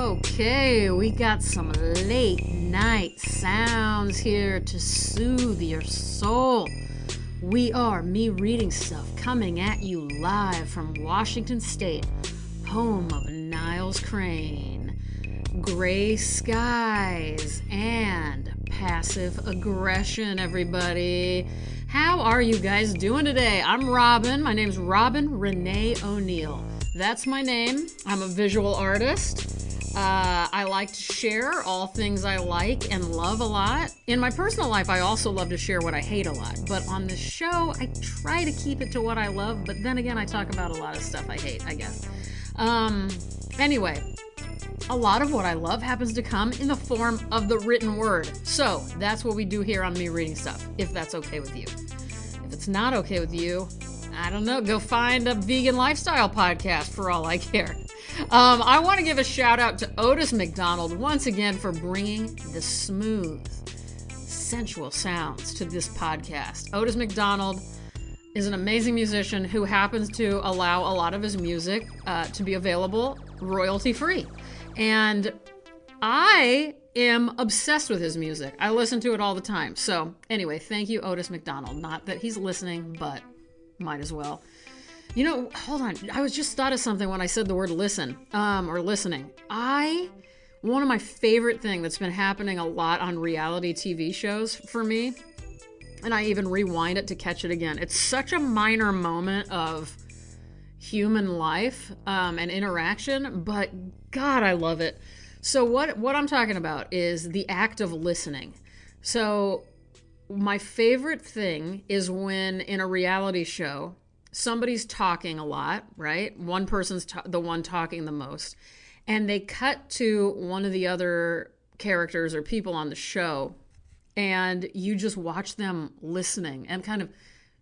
Okay, we got some late night sounds here to soothe your soul. We are Me Reading Stuff, coming at you live from Washington State, home of Niles Crane. Gray skies and passive aggression, everybody. How are you guys doing today? I'm Robin. My name's Robin Renee O'Neill. That's my name. I'm a visual artist. I like to share all things I like and love a lot. In my personal life, I also love to share what I hate a lot. But on this show, I try to keep it to what I love. But then again, I talk about a lot of stuff I hate, I guess. Anyway, a lot of what I love happens to come in the form of the written word. So that's what we do here on Me Reading Stuff, if that's okay with you. If it's not okay with you, I don't know, go find a vegan lifestyle podcast for all I care. I want to give a shout out to Otis McDonald once again for bringing the smooth, sensual sounds to this podcast. Otis McDonald is an amazing musician who happens to allow a lot of his music to be available royalty-free. And I am obsessed with his music. I listen to it all the time. So anyway, thank you, Otis McDonald. Not that he's listening, but might as well. You know, hold on. I was just thought of something when I said the word listen, or listening. One of my favorite thing that's been happening a lot on reality TV shows for me, and I even rewind it to catch it again. It's such a minor moment of human life and interaction, but God, I love it. So what I'm talking about is the act of listening. So my favorite thing is when in a reality show, somebody's talking a lot, right? One person's the one talking the most, and they cut to one of the other characters or people on the show, and you just watch them listening and kind of,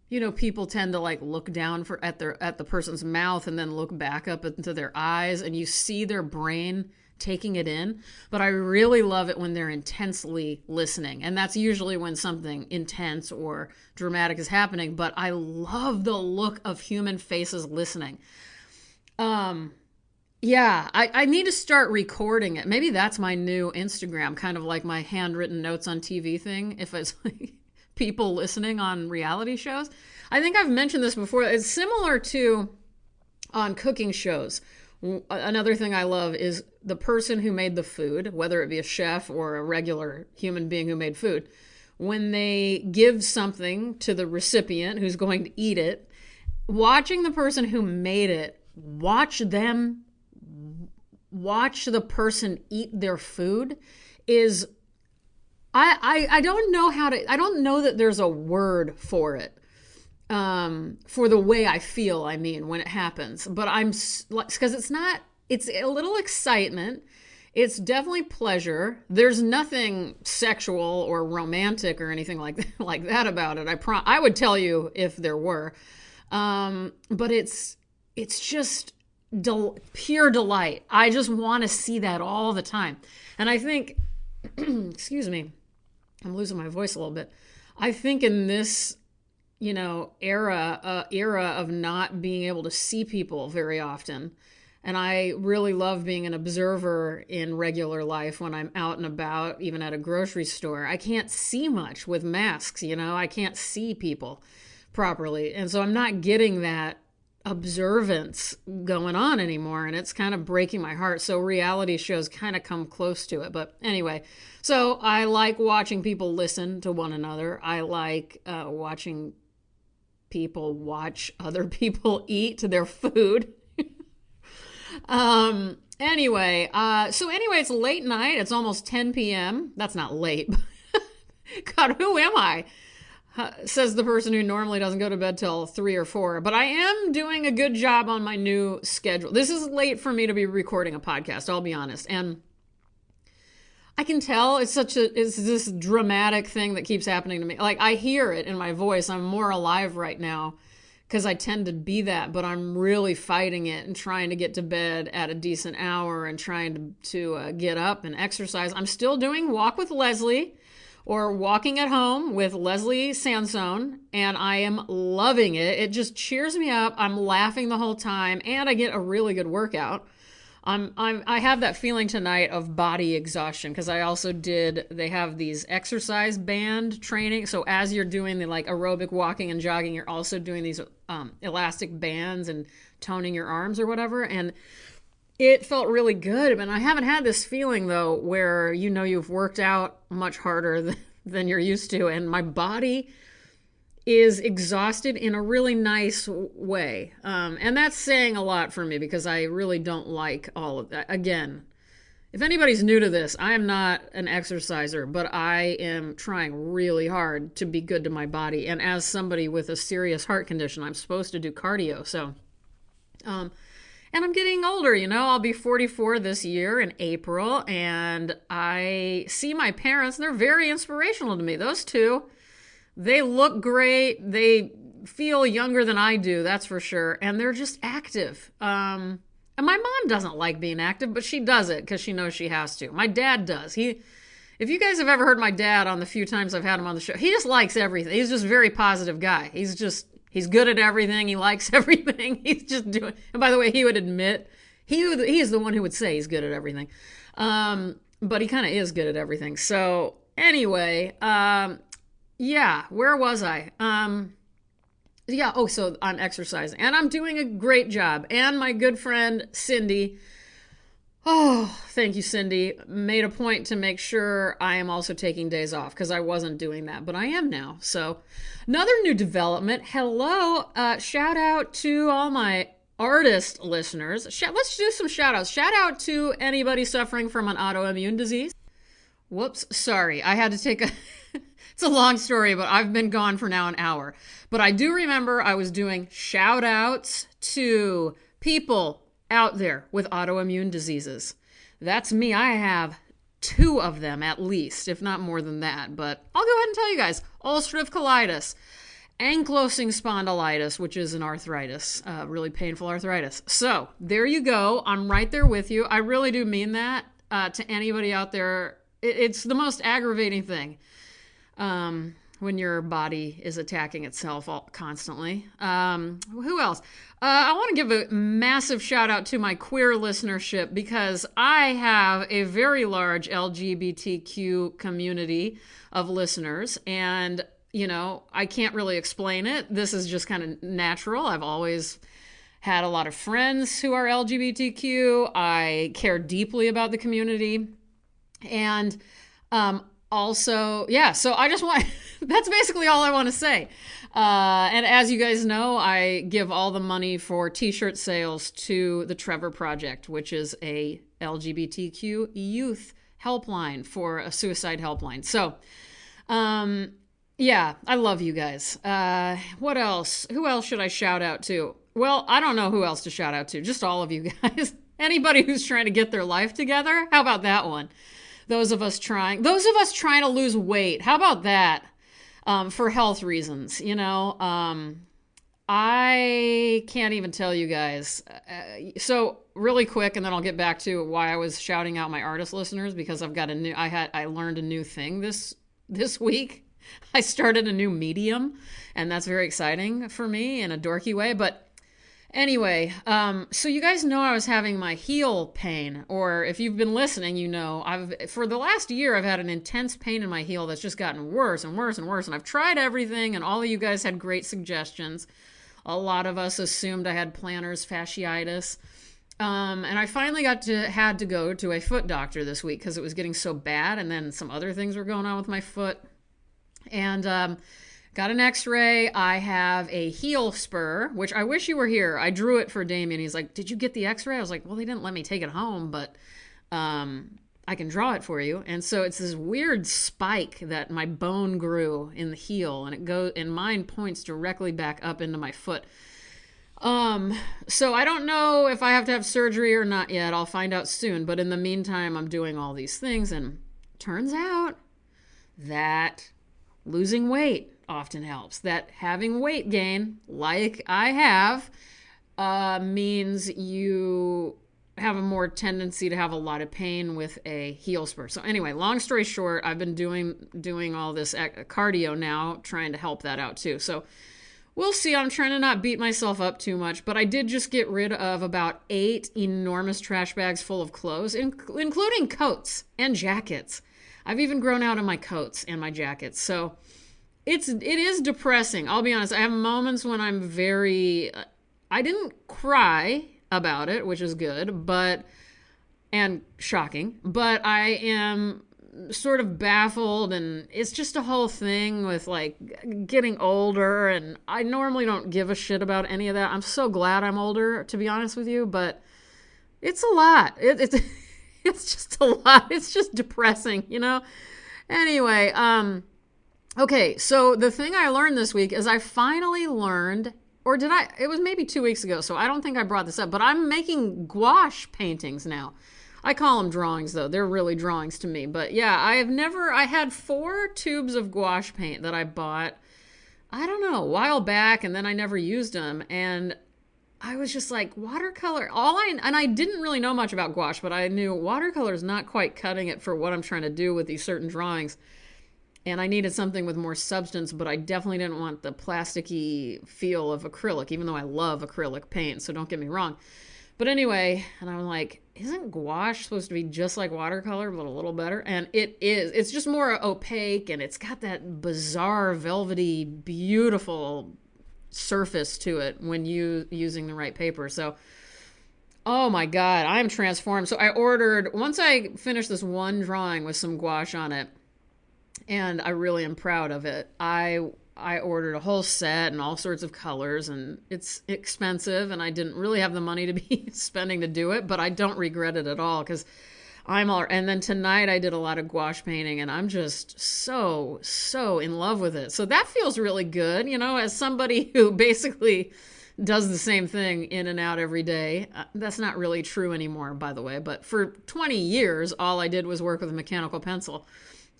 you know, people tend to like look down at the person's mouth and then look back up into their eyes, and you see their brain taking it in. But I really love it when they're intensely listening, and that's usually when something intense or dramatic is happening. But I love the look of human faces listening. Yeah, I need to start recording it. Maybe that's my new Instagram, kind of like my handwritten notes on TV thing, if it's like people listening on reality shows. I think I've mentioned this before. It's similar to on cooking shows. Another thing I love is the person who made the food, whether it be a chef or a regular human being who made food, when they give something to the recipient who's going to eat it, watching the person who made it, watch the person eat their food is, I don't know that there's a word for it. For the way I feel, I mean, when it happens, but because it's a little excitement. It's definitely pleasure. There's nothing sexual or romantic or anything like that about it. I would tell you if there were, but it's just pure delight. I just want to see that all the time. And I think, excuse me, I'm losing my voice a little bit. I think in this, you know, era of not being able to see people very often. And I really love being an observer in regular life when I'm out and about, even at a grocery store. I can't see much with masks, you know, I can't see people properly. And so I'm not getting that observance going on anymore, and it's kind of breaking my heart. So reality shows kind of come close to it. But anyway, so I like watching people listen to one another. I like watching people watch other people eat their food. Anyway, it's late night. It's almost 10 p.m. That's not late. God, who am I? Says the person who normally doesn't go to bed till 3 or 4. But I am doing a good job on my new schedule. This is late for me to be recording a podcast, I'll be honest. And I can tell it's this dramatic thing that keeps happening to me. Like, I hear it in my voice. I'm more alive right now because I tend to be that, but I'm really fighting it and trying to get to bed at a decent hour and trying to get up and exercise. I'm still doing Walk with Leslie or Walking at Home with Leslie Sansone, and I am loving it. It just cheers me up. I'm laughing the whole time, and I get a really good workout. I have that feeling tonight of body exhaustion because they have these exercise band training. So as you're doing the like aerobic walking and jogging, you're also doing these elastic bands and toning your arms or whatever. And it felt really good. And I haven't had this feeling though, where, you've worked out much harder than you're used to. And my body is exhausted in a really nice way. And that's saying a lot for me because I really don't like all of that. Again, if anybody's new to this, I am not an exerciser, but I am trying really hard to be good to my body. And as somebody with a serious heart condition, I'm supposed to do cardio. So, and I'm getting older, I'll be 44 this year in April. And I see my parents, and they're very inspirational to me. Those two, they look great. They feel younger than I do, that's for sure. And they're just active. And my mom doesn't like being active, but she does it because she knows she has to. My dad does. If you guys have ever heard my dad on the few times I've had him on the show, he just likes everything. He's just a very positive guy. He's good at everything. He likes everything. He's just doing. And by the way, he would admit, he's the one who would say he's good at everything. But he kind of is good at everything. So anyway, yeah, where was I? So I'm exercising and I'm doing a great job. And my good friend, Cindy, thank you, Cindy, made a point to make sure I am also taking days off because I wasn't doing that, but I am now. So another new development. Hello. Shout out to all my artist listeners. Let's do some shout outs. Shout out to anybody suffering from an autoimmune disease. Whoops. Sorry. I had to take it's a long story, but I've been gone for now an hour. But I do remember I was doing shout outs to people out there with autoimmune diseases. That's me. I have 2 of them at least, if not more than that. But I'll go ahead and tell you guys. Ulcerative colitis, ankylosing spondylitis, which is an arthritis, really painful arthritis. So there you go. I'm right there with you. I really do mean that to anybody out there. It's the most aggravating thing. When your body is attacking itself constantly. Who else? I want to give a massive shout out to my queer listenership because I have a very large LGBTQ community of listeners. And, I can't really explain it. This is just kind of natural. I've always had a lot of friends who are LGBTQ. I care deeply about the community. And, also, yeah, so I just want, that's basically all I want to say. And as you guys know, I give all the money for t-shirt sales to the Trevor Project, which is a LGBTQ youth helpline for a suicide helpline. So, yeah, I love you guys. What else? Who else should I shout out to? Well, I don't know who else to shout out to. Just all of you guys. Anybody who's trying to get their life together. How about that one? Those of us trying to lose weight. How about that? For health reasons, I can't even tell you guys. So really quick, and then I'll get back to why I was shouting out my artist listeners because I learned a new thing this week. I started a new medium, and that's very exciting for me in a dorky way. But anyway, so you guys know I was having my heel pain, or if you've been listening, for the last year, I've had an intense pain in my heel that's just gotten worse and worse and worse. And I've tried everything, and all of you guys had great suggestions. A lot of us assumed I had plantar fasciitis. And I finally had to go to a foot doctor this week because it was getting so bad. And then some other things were going on with my foot. And, got an x-ray. I have a heel spur, which I wish you were here. I drew it for Damien. He's like, did you get the x-ray? I was like, well, they didn't let me take it home, but I can draw it for you. And so it's this weird spike that my bone grew in the heel, and mine points directly back up into my foot. So I don't know if I have to have surgery or not yet. I'll find out soon. But in the meantime, I'm doing all these things, and turns out that losing weight often helps. That having weight gain, like I have, means you have a more tendency to have a lot of pain with a heel spur. So anyway, long story short, I've been doing all this cardio now, trying to help that out too. So we'll see. I'm trying to not beat myself up too much, but I did just get rid of about 8 enormous trash bags full of clothes, including coats and jackets. I've even grown out of my coats and my jackets. So it is depressing. I'll be honest. I have moments when I'm I didn't cry about it, which is good, and shocking, but I am sort of baffled, and it's just a whole thing with like getting older, and I normally don't give a shit about any of that. I'm so glad I'm older, to be honest with you, but it's a lot. It's just a lot. It's just depressing, you know? Anyway, okay, so the thing I learned this week is I finally learned, or did I? It was maybe 2 weeks ago, so I don't think I brought this up, but I'm making gouache paintings now. I call them drawings, though. They're really drawings to me. But yeah, I had 4 tubes of gouache paint that I bought, I don't know, a while back, and then I never used them. And I was just like, watercolor, and I didn't really know much about gouache, but I knew watercolor is not quite cutting it for what I'm trying to do with these certain drawings. And I needed something with more substance, but I definitely didn't want the plasticky feel of acrylic, even though I love acrylic paint, so don't get me wrong. But anyway, and I'm like, isn't gouache supposed to be just like watercolor, but a little better? And it is. It's just more opaque, and it's got that bizarre, velvety, beautiful surface to it when using the right paper. So, oh my God, I'm transformed. So once I finished this one drawing with some gouache on it, and I really am proud of it, I ordered a whole set and all sorts of colors, and it's expensive, and I didn't really have the money to be spending to do it, but I don't regret it at all, because and then tonight I did a lot of gouache painting, and I'm just so in love with it. So that feels really good, you know, as somebody who basically does the same thing in and out every day. That's not really true anymore, by the way, but for 20 years, all I did was work with a mechanical pencil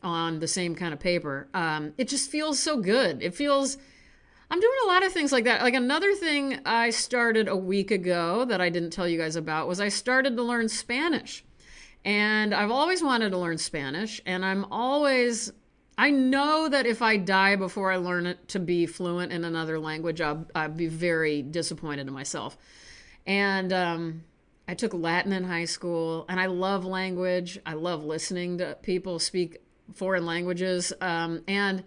on the same kind of paper. It just feels so good. I'm doing a lot of things like that. Like another thing I started a week ago that I didn't tell you guys about was I started to learn Spanish. And I've always wanted to learn Spanish, and I know that if I die before I learn it to be fluent in another language, I'll be very disappointed in myself. And I took Latin in high school, and I love language. I love listening to people speak foreign languages, and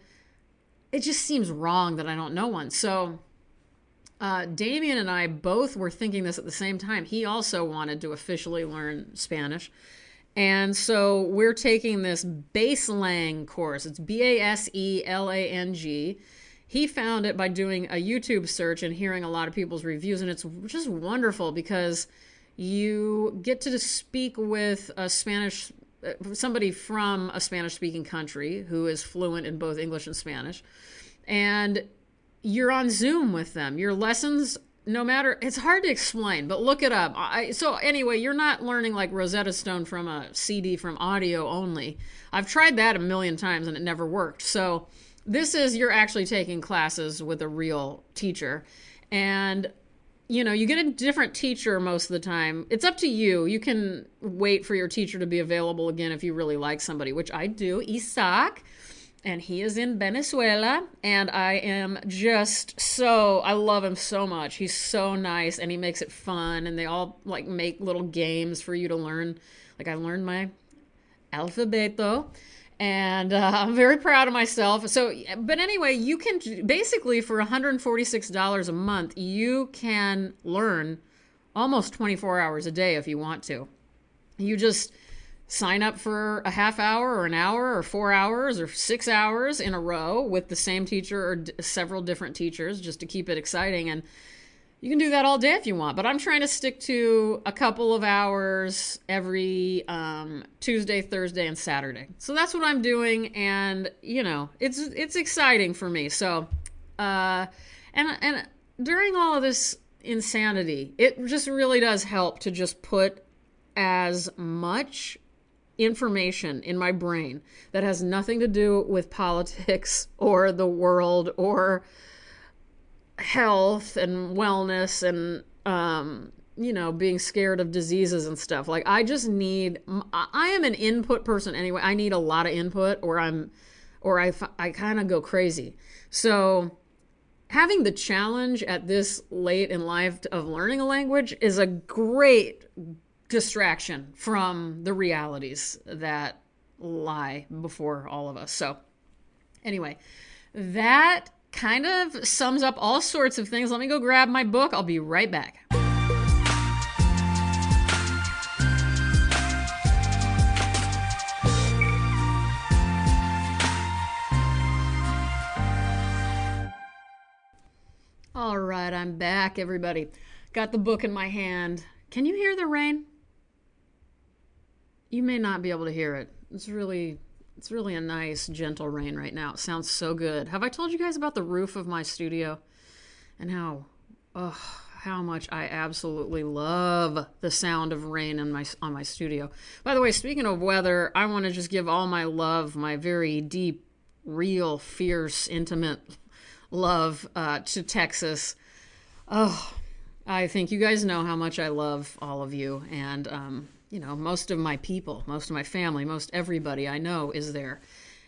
it just seems wrong that I don't know one. So Damien and I both were thinking this at the same time. He also wanted to officially learn Spanish. And so we're taking this Baselang course. It's Baselang. He found it by doing a YouTube search and hearing a lot of people's reviews. And it's just wonderful because you get to speak with somebody from a Spanish-speaking country who is fluent in both English and Spanish. And you're on Zoom with them. Your lessons, it's hard to explain, but look it up. So anyway, you're not learning like Rosetta Stone from a CD from audio only. I've tried that a million times and it never worked. So you're actually taking classes with a real teacher. And, you know, you get a different teacher most of the time. It's up to you. You can wait for your teacher to be available again if you really like somebody, which I do. Isaac. And he is in Venezuela, and I love him so much. He's so nice, and he makes it fun, and they all like make little games for you to learn. Like I learned my alfabeto, and I'm very proud of myself. So, but anyway, you can basically for $146 a month, you can learn almost 24 hours a day if you want to. You just sign up for a half hour or an hour or 4 hours or 6 hours in a row with the same teacher or several different teachers just to keep it exciting. And you can do that all day if you want. But I'm trying to stick to a couple of hours every Tuesday, Thursday, and Saturday. So that's what I'm doing. And, you know, it's exciting for me. So, and during all of this insanity, it just really does help to just put as much information in my brain that has nothing to do with politics or the world or health and wellness and you know, being scared of diseases and stuff. Like I am an input person anyway. I need a lot of input or I kind of go crazy. So having the challenge at this late in life of learning a language is a great distraction from the realities that lie before all of us. So, anyway, that kind of sums up all sorts of things. Let me go grab my book. I'll be right back. All right, I'm back, everybody. Got the book in my hand. Can you hear the rain? You may not be able to hear it. It's really a nice, gentle rain right now. It sounds so good. Have I told you guys about the roof of my studio and how much I absolutely love the sound of rain on my studio? By the way, speaking of weather, I want to just give all my love, my very deep, real, fierce, intimate love to Texas. Oh, I think you guys know how much I love all of you, and most of my people, most of my family, most everybody I know is there,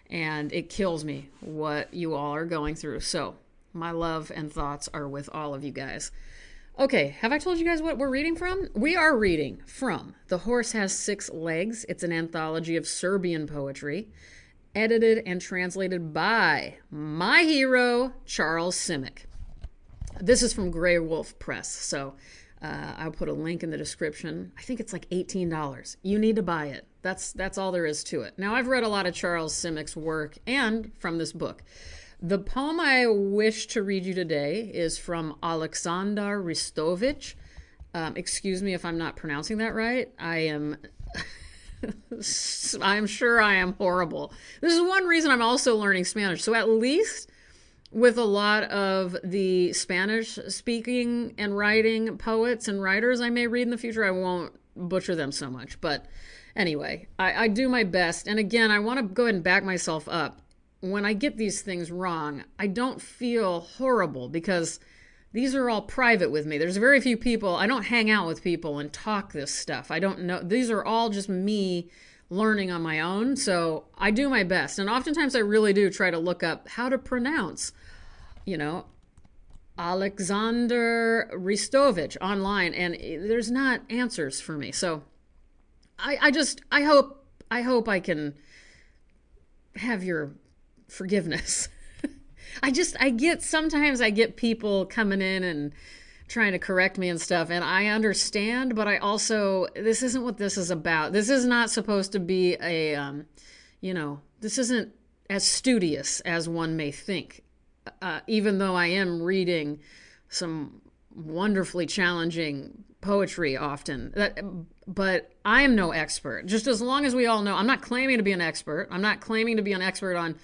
and it kills me what you all are going through. So my love and thoughts are with all of you guys. Okay, have I told you guys what we're reading from? We are reading from The Horse Has Six Legs. It's an anthology of Serbian poetry, edited and translated by my hero, Charles Simic. This is from Grey Wolf Press, so I'll put a link in the description. I think it's like $18. You need to buy it. That's all there is to it. Now, I've read a lot of Charles Simic's work and from this book. The poem I wish to read you today is from Aleksandar Ristović. Excuse me if I'm not pronouncing that right. I'm sure I am horrible. This is one reason I'm also learning Spanish. So at least with a lot of the Spanish speaking and writing poets and writers I may read in the future, I won't butcher them so much. But anyway, I do my best. And again, I want to go ahead and back myself up. When I get these things wrong, I don't feel horrible because these are all private with me. There's very few people. I don't hang out with people and talk this stuff. I don't know. These are all just me learning on my own. So I do my best. And oftentimes I really do try to look up how to pronounce, Aleksandar Ristović online. And there's not answers for me. So I hope I can have your forgiveness. Sometimes I get people coming in and trying to correct me and stuff, and I understand, but I also, this isn't what this is about. This is not supposed to be this isn't as studious as one may think, even though I am reading some wonderfully challenging poetry often. But I am no expert. Just as long as we all know, I'm not claiming to be an expert. I'm not claiming to be an expert on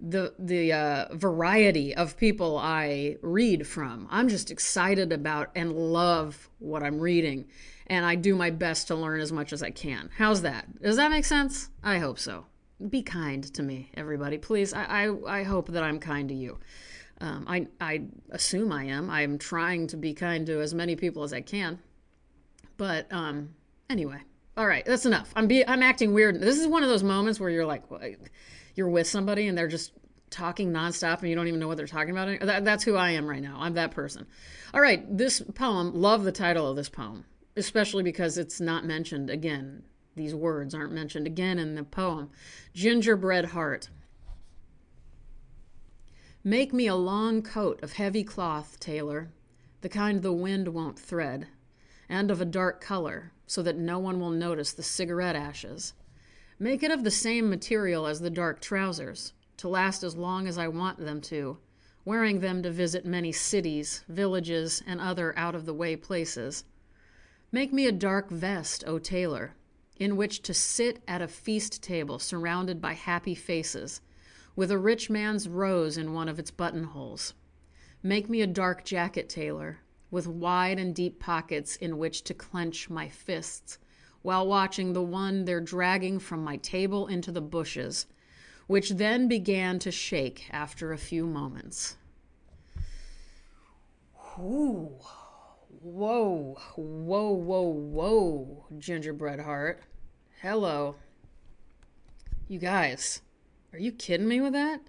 the variety of people I read from. I'm just excited about and love what I'm reading, and I do my best to learn as much as I can. How's that? Does that make sense? I hope so. Be kind to me, everybody, please. I hope that I'm kind to you. I assume I am. I'm trying to be kind to as many people as I can. But anyway, all right, that's enough. I'm acting weird. This is one of those moments where you're like, you're with somebody and they're just talking nonstop and you don't even know what they're talking about. That's who I am right now. I'm that person. All right, this poem, love the title of this poem, especially because it's not mentioned again. These words aren't mentioned again in the poem. Gingerbread Heart. Make me a long coat of heavy cloth, tailor, the kind the wind won't thread, and of a dark color, so that no one will notice the cigarette ashes. Make it of the same material as the dark trousers, to last as long as I want them to, wearing them to visit many cities, villages, and other out-of-the-way places. Make me a dark vest, O tailor, in which to sit at a feast table surrounded by happy faces, with a rich man's rose in one of its buttonholes. Make me a dark jacket, tailor, with wide and deep pockets in which to clench my fists, while watching the one they're dragging from my table into the bushes, which then began to shake after a few moments. Ooh. Whoa, whoa, whoa, whoa, Gingerbread Heart. Hello. You guys, are you kidding me with that?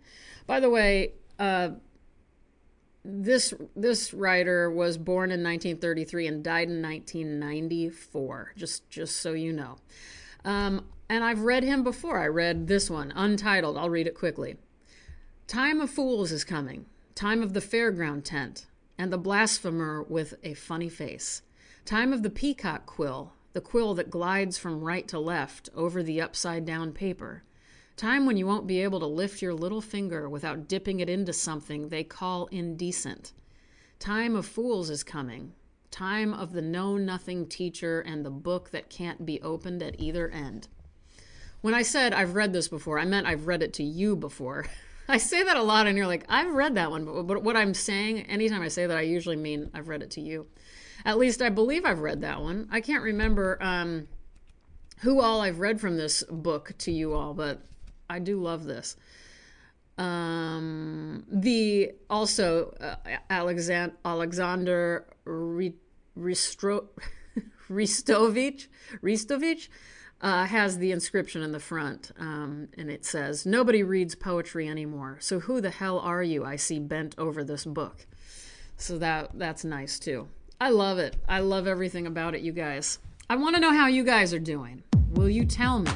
By the way, this writer was born in 1933 and died in 1994, just so you know. And I've read him before. I read this one, Untitled. I'll read it quickly. Time of fools is coming, time of the fairground tent, and the blasphemer with a funny face. Time of the peacock quill, the quill that glides from right to left over the upside-down paper. Time when you won't be able to lift your little finger without dipping it into something they call indecent. Time of fools is coming, time of the know-nothing teacher and the book that can't be opened at either end. When I said I've read this before, I meant I've read it to you before. I say that a lot and you're like, I've read that one, but what I'm saying, anytime I say that, I usually mean I've read it to you. At least I believe I've read that one. I can't remember who all I've read from this book to you all, but I do love this. Aleksandar Ristović has the inscription in the front, and it says, "Nobody reads poetry anymore, so who the hell are you I see bent over this book?" So that's nice too. I love it. I love everything about it, you guys. I want to know how you guys are doing. Will you tell me?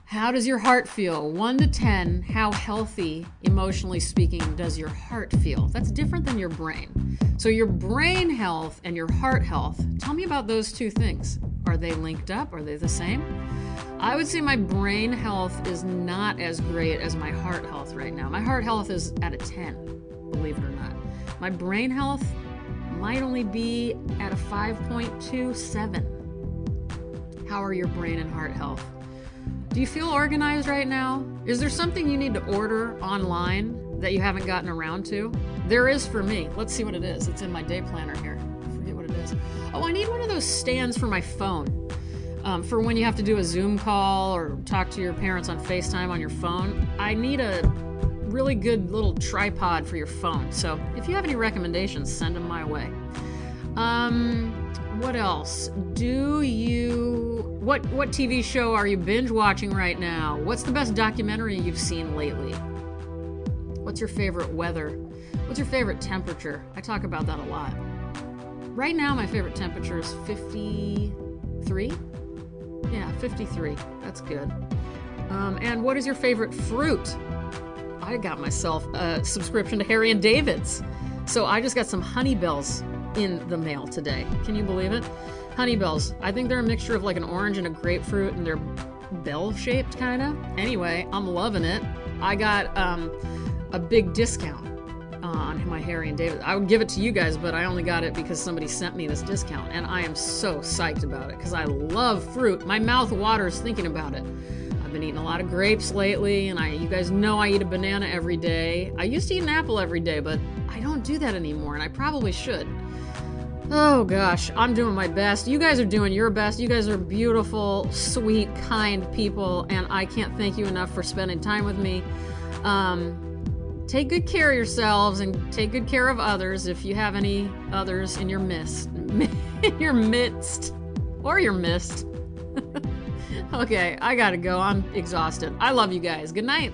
How does your heart feel? 1 to 10, how healthy, emotionally speaking, does your heart feel? That's different than your brain. So your brain health and your heart health, tell me about those two things. Are they linked up? Are they the same? I would say my brain health is not as great as my heart health right now. My heart health is at a 10, believe it or not. My brain health might only be at a 5.27. How are your brain and heart health? Do you feel organized right now? Is there something you need to order online that you haven't gotten around to? There is for me. Let's see what it is. It's in my day planner here. I forget what it is. Oh, I need one of those stands for my phone. For when you have to do a Zoom call or talk to your parents on FaceTime on your phone. I need a really good little tripod for your phone. So if you have any recommendations, send them my way. What else? What TV show are you binge watching right now? What's the best documentary you've seen lately? What's your favorite weather? What's your favorite temperature? I talk about that a lot. Right now, my favorite temperature is 53. Yeah, 53. That's good. And what is your favorite fruit? I got myself a subscription to Harry and David's. So I just got some honey bells in the mail today. Can you believe it? Honey bells. I think they're a mixture of like an orange and a grapefruit, and they're bell-shaped kind of. Anyway, I'm loving it. I got a big discount on my Harry and David. I would give it to you guys, but I only got it because somebody sent me this discount, and I am so psyched about it because I love fruit. My mouth waters thinking about it. I've been eating a lot of grapes lately, and you guys know I eat a banana every day. I used to eat an apple every day, but I don't do that anymore, and I probably should. Oh gosh, I'm doing my best. You guys are doing your best. You guys are beautiful, sweet, kind people, and I can't thank you enough for spending time with me. Take good care of yourselves and take good care of others if you have any others in your midst. Or your mist. Okay, I gotta go. I'm exhausted. I love you guys. Good night.